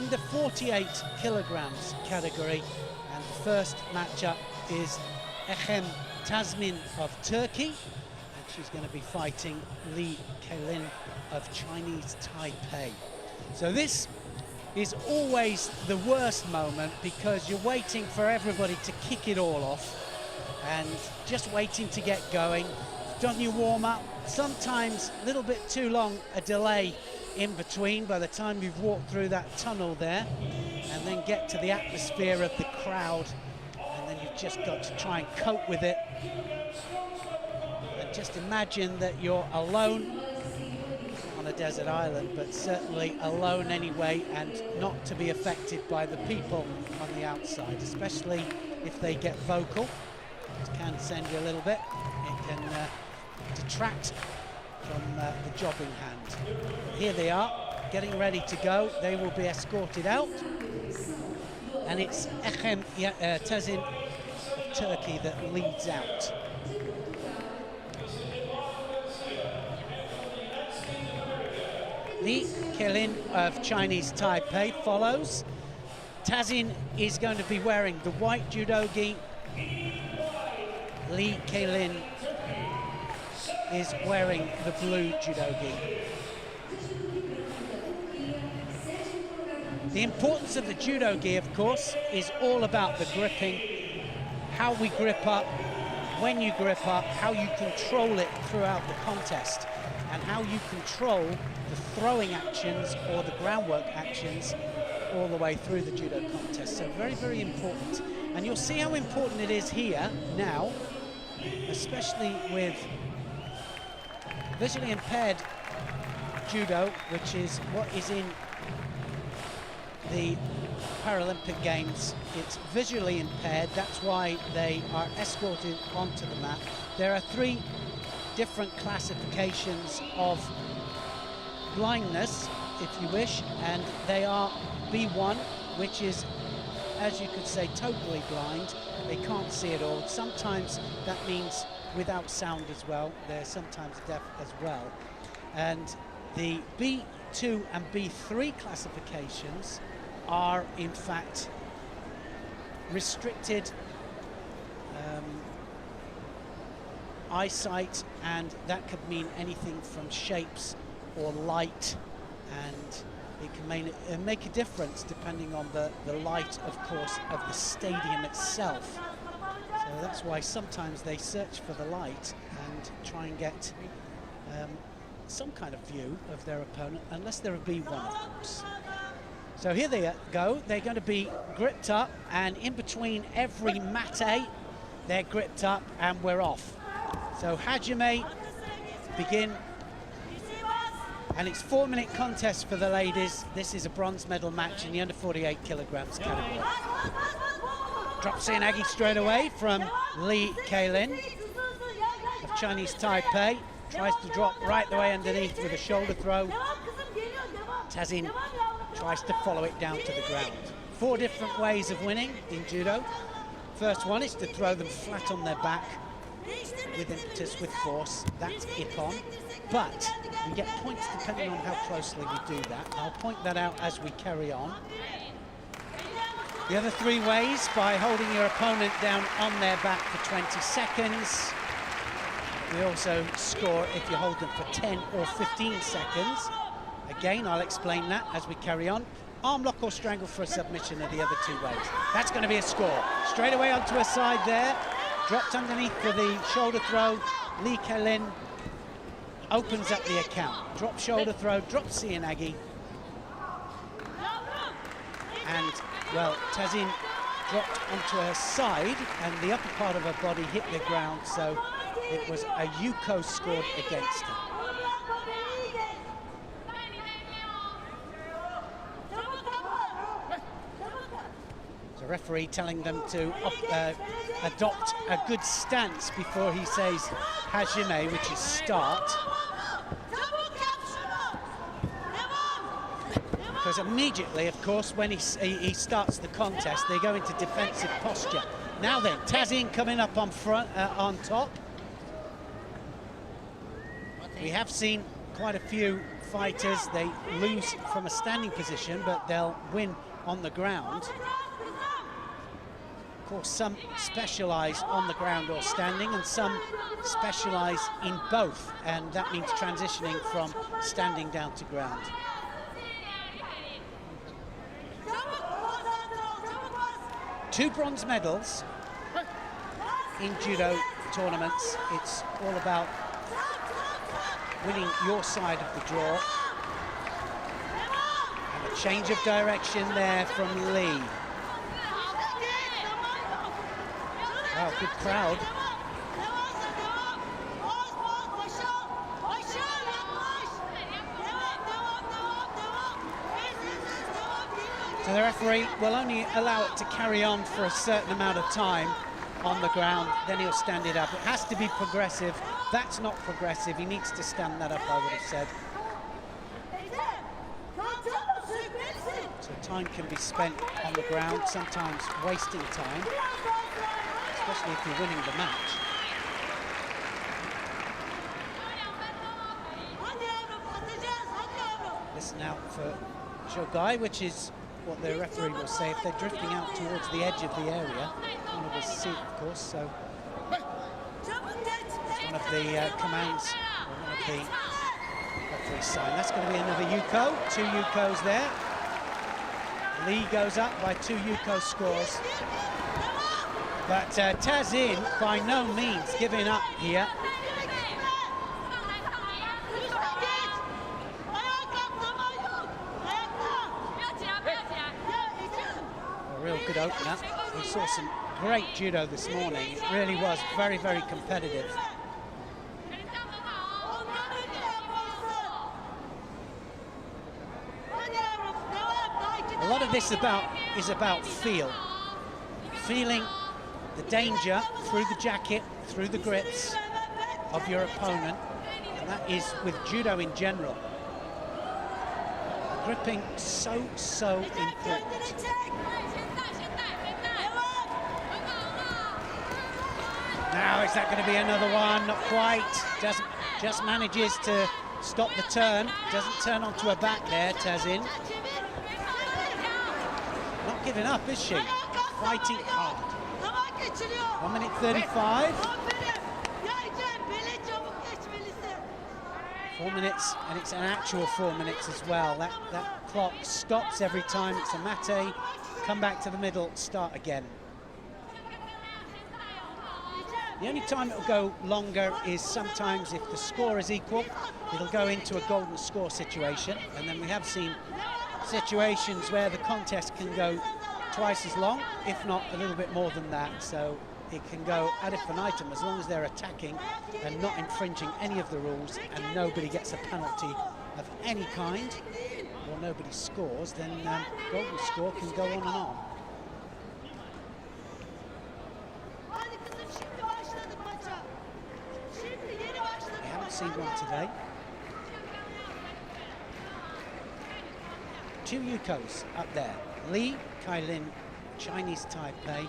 and the 48 kilograms category. And the first matchup is Ecem Tasmin of Turkey, and she's going to be fighting Kai-Lin of Chinese Taipei. So this is always the worst moment, because you're waiting for everybody to kick it all off and just waiting to get going. You've done your warm-up, sometimes a little bit too long a delay in between by the time you've walked through that tunnel there, and then get to the atmosphere of the crowd, and then you've just got to try and cope with it. And just imagine that you're alone on a desert island, but certainly alone anyway, and not to be affected by the people on the outside, especially if they get vocal. It can send you a little bit. It can detract from the jobbing hand. Here they are, getting ready to go. They will be escorted out, and it's Ecem TASIN of Turkey that leads out. Kai-Lin of Chinese Taipei follows. TASIN is going to be wearing the white judo gi. Kai-Lin is wearing the blue judo gi. The importance of the judo gi, of course, is all about the gripping, how we grip up, when you grip up, how you control it throughout the contest, and how you control the throwing actions or the groundwork actions all the way through the judo contest. So very, very important. And you'll see how important it is here now, especially with visually impaired judo, which is what is in the Paralympic Games. It's visually impaired, that's why they are escorted onto the mat. There are 3 different classifications of blindness, if you wish, and they are B1, which is, as you could say, totally blind. They can't see at all. Sometimes that means without sound as well. They're sometimes deaf as well. And the B2 and B3 classifications are in fact restricted eyesight, and that could mean anything from shapes or light, and it can make a difference depending on the light, of course, of the stadium itself. So that's why sometimes they search for the light and try and get some kind of view of their opponent, unless they're a B1, of course. So here they go. They're going to be gripped up, and in between every mate, they're gripped up, and we're off. So Hajime begin, and it's 4-minute contest for the ladies. This is a bronze medal match in the under 48 kilograms category. Drops in Aggie straight away from Kai-Lin of Chinese Taipei. Tries to drop right the way underneath with a shoulder throw. TASIN tries to follow it down to the ground. 4 different ways of winning in judo. First one is to throw them flat on their back with impetus, with force. That's Ippon. But we get points depending on how closely we do that. I'll point that out as we carry on. The other 3 ways, by holding your opponent down on their back for 20 seconds. We also score if you hold them for 10 or 15 seconds. Again, I'll explain that as we carry on. Arm lock or strangle for a submission are the other 2 ways. That's going to be a score. Straight away onto her side there. Dropped underneath for the shoulder throw. Kai-Lin opens up the account. Drop shoulder throw, drop Sianagi. And, well, TASIN dropped onto her side, and the upper part of her body hit the ground, so it was a Yuko scored against her. The referee telling them to adopt a good stance before he says Hajime, which is start. Because immediately, of course, when he starts the contest, they go into defensive posture. Now then, TASIN coming up on front, on top. We have seen quite a few fighters, they lose from a standing position, but they'll win on the ground. Of course, some specialize on the ground or standing, and some specialize in both, and that means transitioning from standing down to ground. Two bronze medals in judo tournaments. It's all about winning your side of the draw. And a change of direction there from Lee. Wow, good crowd. So the referee will only allow it to carry on for a certain amount of time on the ground, then he'll stand it up. It has to be progressive. That's not progressive. He needs to stand that up, I would have said. So time can be spent on the ground, sometimes wasting time, especially if you're winning the match. Listen out for Shogai, which is what the referee will say if they're drifting out towards the edge of the area. One of us see, of course, so it's one of the commands, or one of the referee's sign. That's going to be another Yuko, 2 Yukos there. Lee goes up by 2 Yuko scores. But TASIN by no means giving up here. A real good opener. We saw some great judo this morning. It really was very, very competitive. A lot of this is about feel. Feeling the danger through the jacket, through the grips of your opponent, and that is with judo in general. Gripping so important. Now, is that going to be another one? Not quite. Just manages to stop the turn. Doesn't turn onto her back there, TASIN. Not giving up, is she? Fighting hard. 1 minute 35. 4 minutes, and it's an actual 4 minutes as well. That clock stops every time. It's a mate. Come back to the middle, start again. The only time it'll go longer is sometimes if the score is equal, it'll go into a golden score situation, and then we have seen situations where the contest can go twice as long, if not a little bit more than that. So it can go ad infinitum as long as they're attacking and not infringing any of the rules, and nobody gets a penalty of any kind, or nobody scores, then golden score can go on and on. We haven't seen one today. 2 Yukos up there. Lee, Kai-Lin, Chinese Taipei.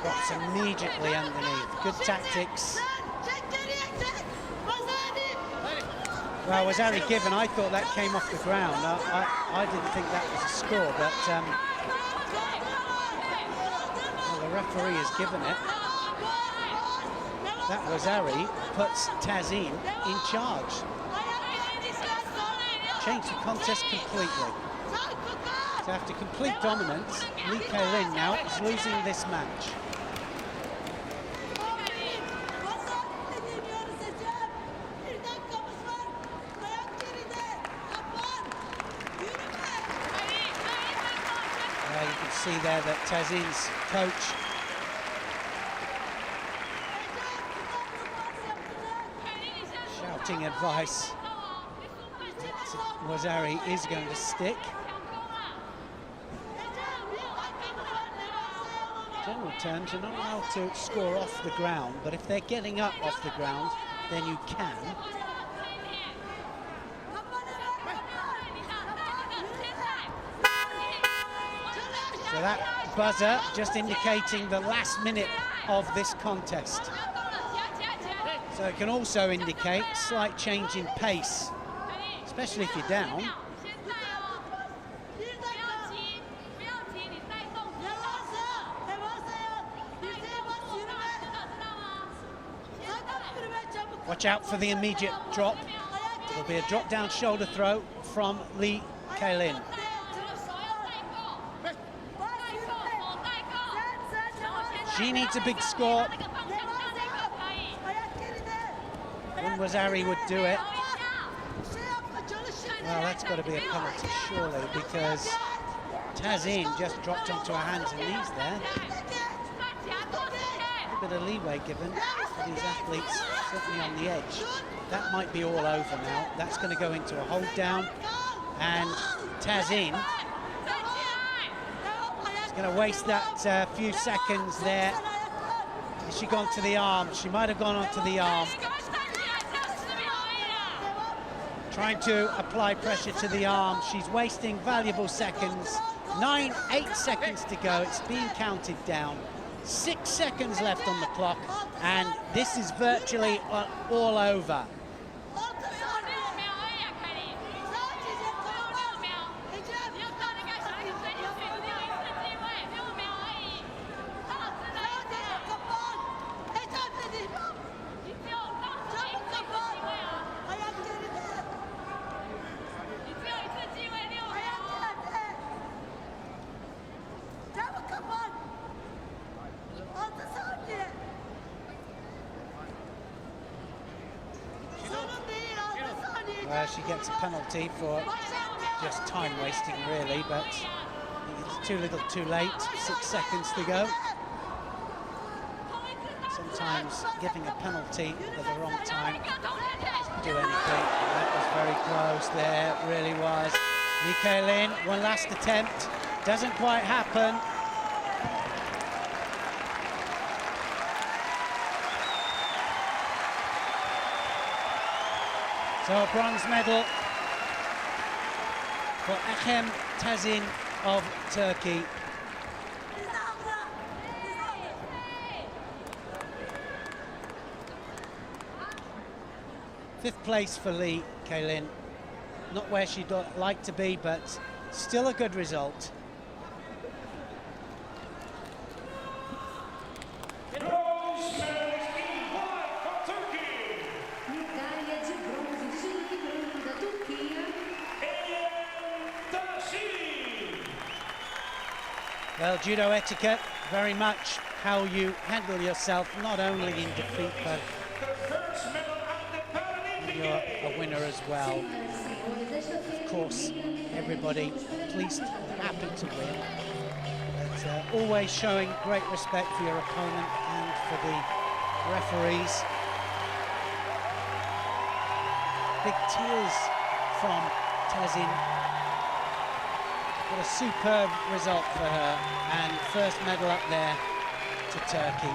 Drops immediately underneath. Good tactics. Well, was Harry given? I thought that came off the ground. I didn't think that was a score, but well, the referee has given it. That was Harry, puts TASIN in charge. Changed the contest completely. So after complete dominance, Lee Kai-Lin now is losing this match. You can see there that TASIN's coach shouting advice. Wazari is going to stick. General terms, you're not allowed to score off the ground, but if they're getting up off the ground, then you can. So that buzzer just indicating the last minute of this contest. So it can also indicate slight change in pace, especially if you're down. Watch out for the immediate drop. There'll be a drop down shoulder throw from Kai-Lin. She needs a big score. One was Ari would do it. Well, that's got to be a penalty, surely, because TASIN just dropped onto her hands and knees there. A bit of leeway given for these athletes, certainly on the edge. That might be all over now. That's going to go into a hold down, and TASIN is going to waste that few seconds there. Has she gone to the arm? She might have gone onto the arm. Trying to apply pressure to the arm. She's wasting valuable seconds. 8 seconds to go. It's being counted down. 6 seconds left on the clock, and this is virtually all over. She gets a penalty for just time wasting, really, but it's too little too late. 6 seconds to go. Sometimes giving a penalty at the wrong time doesn't do anything. That was very close there, it really was. Kai-Lin, one last attempt, doesn't quite happen. So a bronze medal for Ecem TASIN of Turkey. Fifth place for Kai-Lin. Not where she'd like to be, but still a good result. Well, judo etiquette, very much how you handle yourself, not only in defeat, but when you're a winner as well. Of course, everybody pleased and happy to win, but always showing great respect for your opponent and for the referees. Big tears from TASIN. What a superb result for her, and first medal up there to Turkey.